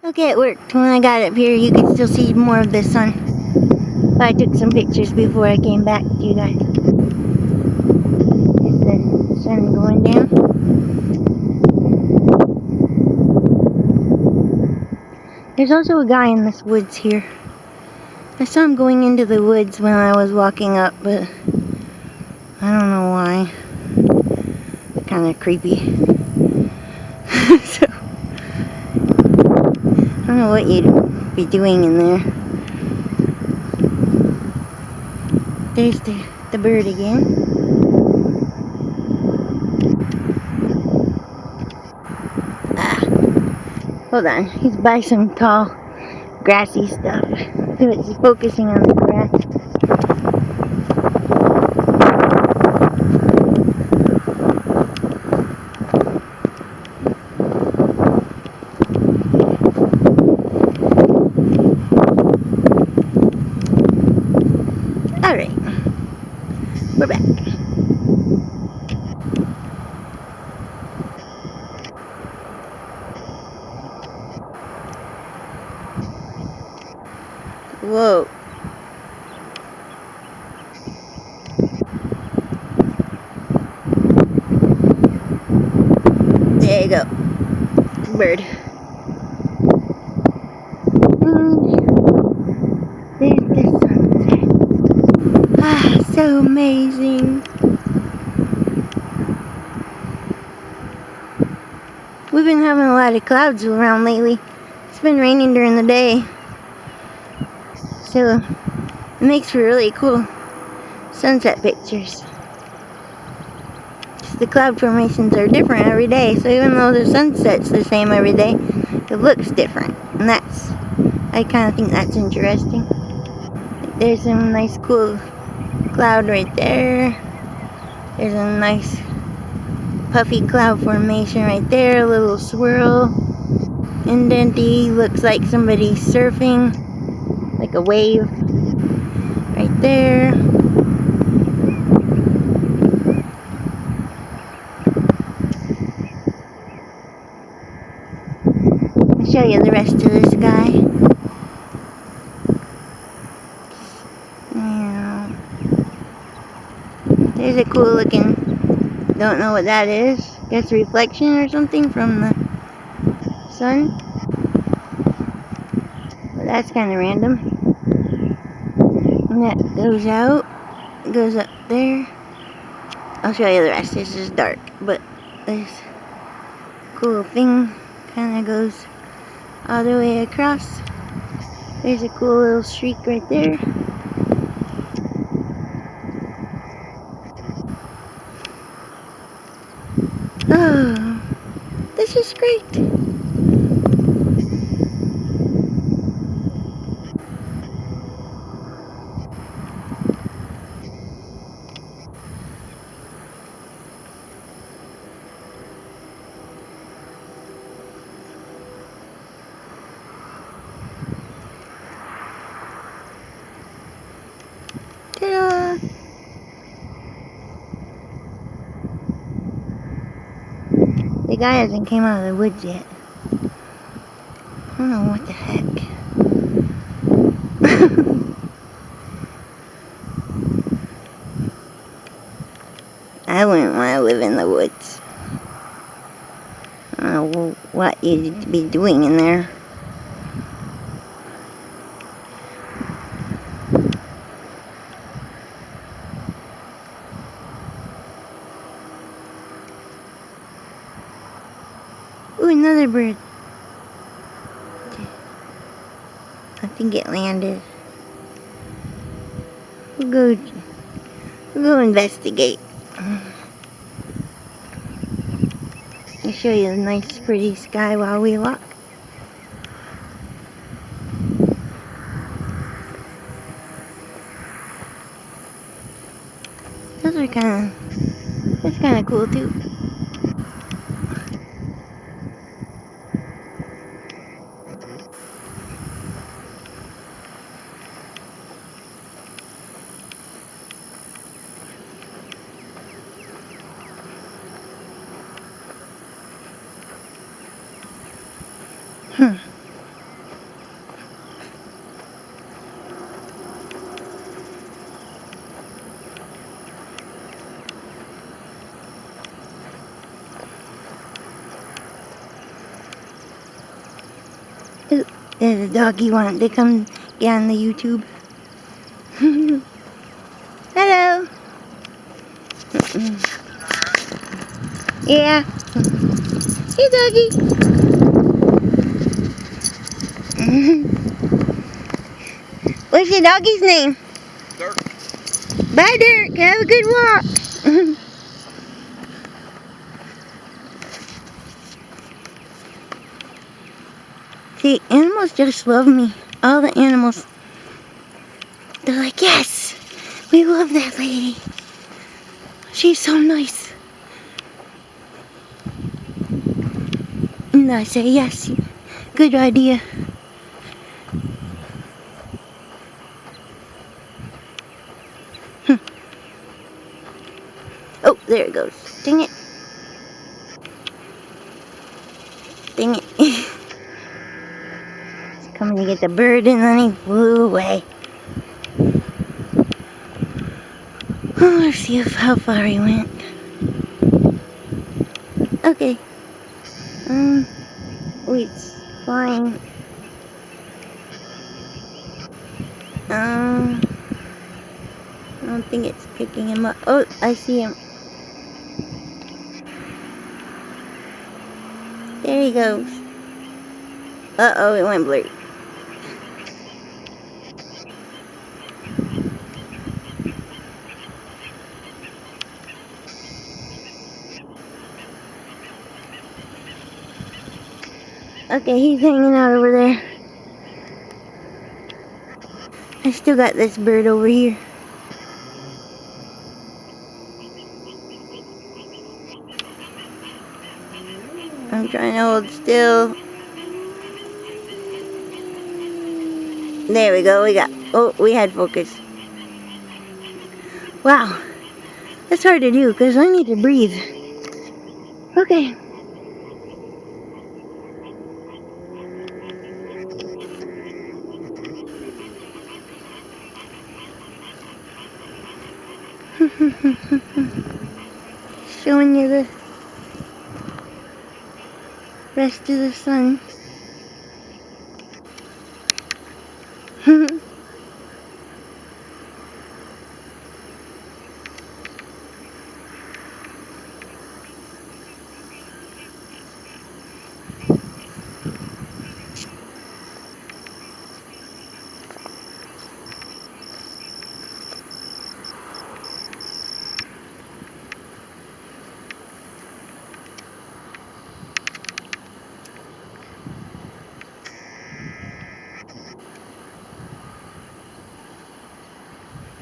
Okay, it worked. When I got up here, you could still see more of the sun. But I took some pictures before I came back to you guys. Is the sun going down? There's also a guy in this woods here. I saw him going into the woods when I was walking up, but I don't know why. Kind of creepy. So, I don't know what you'd be doing in there. There's the bird again. Hold on, he's by some tall, grassy stuff. So it's focusing on the grass. Alright, we're back. Whoa. There you go. Bird. And there's the sunset. Ah, so amazing. We've been having a lot of clouds around lately. It's been raining during the day. So it makes for really cool sunset pictures. The cloud formations are different every day, so even though the sunset's the same every day, it looks different. And I kind of think that's interesting. There's a nice cool cloud right there. There's a nice puffy cloud formation right there, a little swirl. Indenty, looks like somebody's surfing, like a wave right there. I'll show you the rest of the sky. Yeah. There's a cool looking, don't know what that is. Guess reflection or something from the sun. But that's kind of random. And that goes out, goes up there. I'll show you the rest. This is dark, but this cool thing kind of goes all the way across. There's a cool little streak right there. Oh, this is great. Ta-da! The guy hasn't came out of the woods yet. I don't know what the heck. I wouldn't want to live in the woods. I don't know what you'd be doing in there. Ooh, another bird. I think it landed. We'll go investigate. I'll show you a nice pretty sky while we walk. That's kind of cool too. Ooh, there's a doggy wanting to come get on the YouTube. Hello. Yeah. Hey, doggy. What's your doggy's name? Dirk. Bye, Dirk. Have a good walk. See, animals just love me. All the animals. They're like, yes, we love that lady. She's so nice. And I say, yes, good idea. Oh, there it goes. Dang it. Dang it. He's coming to get the bird and then he flew away. Oh, let's see how far he went. Okay. Wait, it's flying. I don't think it's picking him up. Oh, I see him. There he goes. Uh-oh, it went blurry. Okay, he's hanging out over there. I still got this bird over here. I'm trying to hold still. There we go, we had focus. Wow, that's hard to do because I need to breathe. Okay. Showing you the rest of the sun.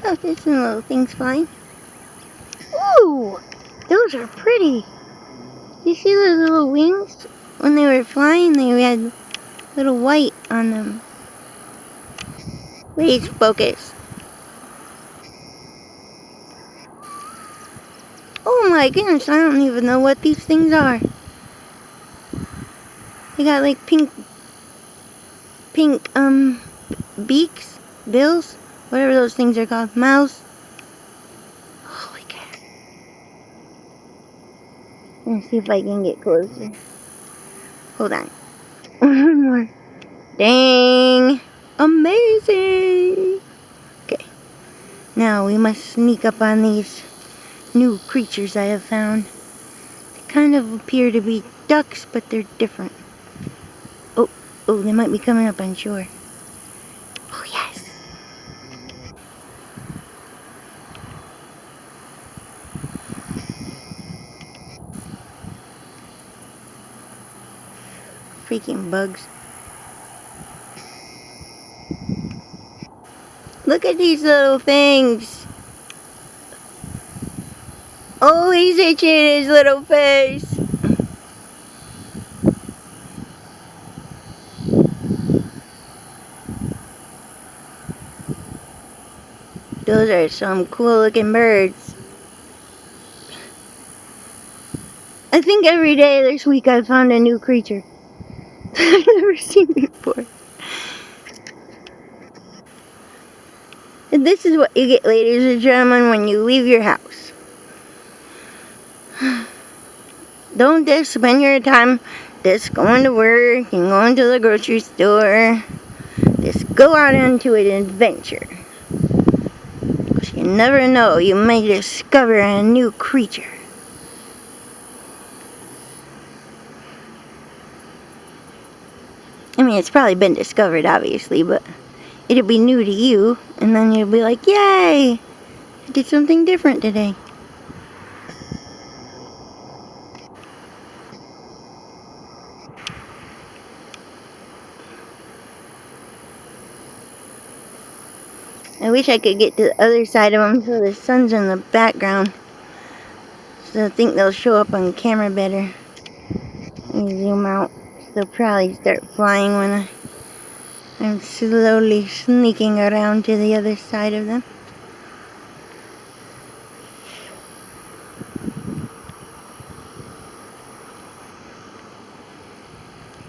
Oh, there's some little things flying. Ooh, those are pretty. You see those little wings? When they were flying, they had little white on them. Please focus. Oh my goodness, I don't even know what these things are. They got like pink, beaks, bills, whatever those things are called, mouths. Holy cow. Let's see if I can get closer. Hold on. One more. Dang! Amazing! Okay. Now we must sneak up on these new creatures I have found. They kind of appear to be ducks, but they're different. Oh, they might be coming up on shore. Oh, yes. Freaking bugs. Look at these little things. Oh, he's itching his little face. Those are some cool looking birds. I think every day this week I've found a new creature I've never seen before. And this is what you get, ladies and gentlemen, when you leave your house. Don't just spend your time just going to work and going to the grocery store. Just go out into an adventure. 'Cause you never know, you may discover a new creature. I mean, it's probably been discovered, obviously, but it'll be new to you, and then you'll be like, yay! I did something different today. I wish I could get to the other side of them so the sun's in the background. So I think they'll show up on camera better. Let me zoom out. They'll probably start flying when I'm slowly sneaking around to the other side of them.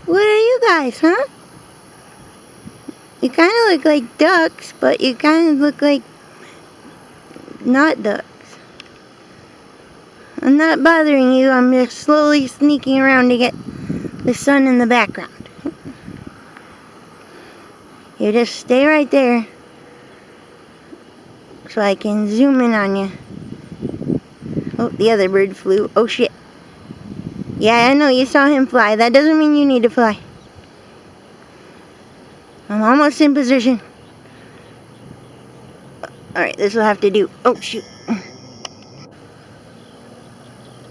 What are you guys, huh? You kind of look like ducks, but you kind of look like not ducks. I'm not bothering you, I'm just slowly sneaking around to get the sun in the background. You just stay right there so I can zoom in on you. Oh, the other bird flew. Oh shit. Yeah, I know you saw him fly. That doesn't mean you need to fly. I'm almost in position. Alright, this will have to do. Oh shoot.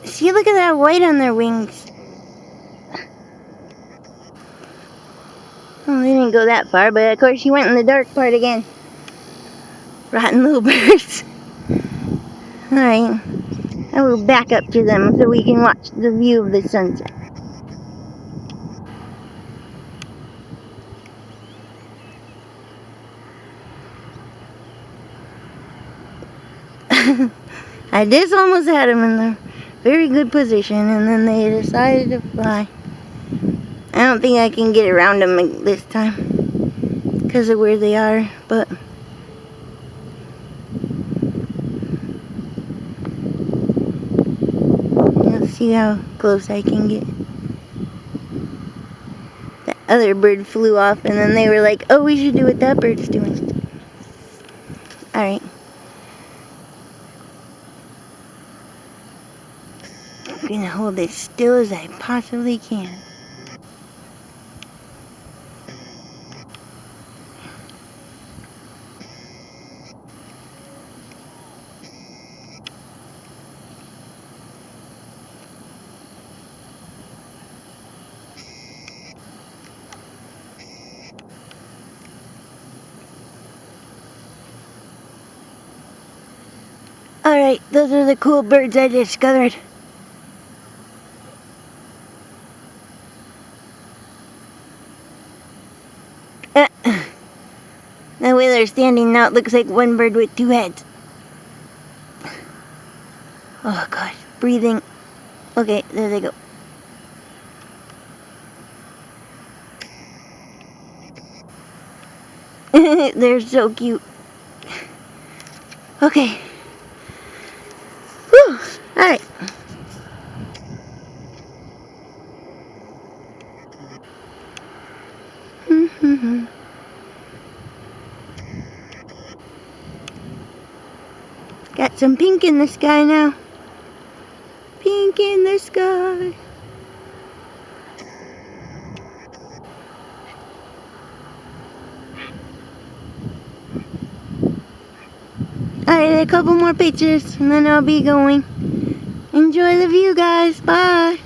See, look at that white on their wings. Oh, they didn't go that far, but of course she went in the dark part again. Rotten little birds. Alright, I will back up to them so we can watch the view of the sunset. I just almost had them in a very good position, and then they decided to fly. I don't think I can get around them this time because of where they are, but let's see how close I can get. The other bird flew off, and then they were like, oh, we should do what that bird's doing. Alright. I'm gonna hold as still as I possibly can. Alright, those are the cool birds I discovered. The way they're standing now, it looks like one bird with two heads. Oh god, breathing. Okay, there they go. They're so cute. Okay. Whew, alright. Got some pink in the sky now. Pink in the sky. Alright, a couple more pictures and then I'll be going. Enjoy the view, guys. Bye.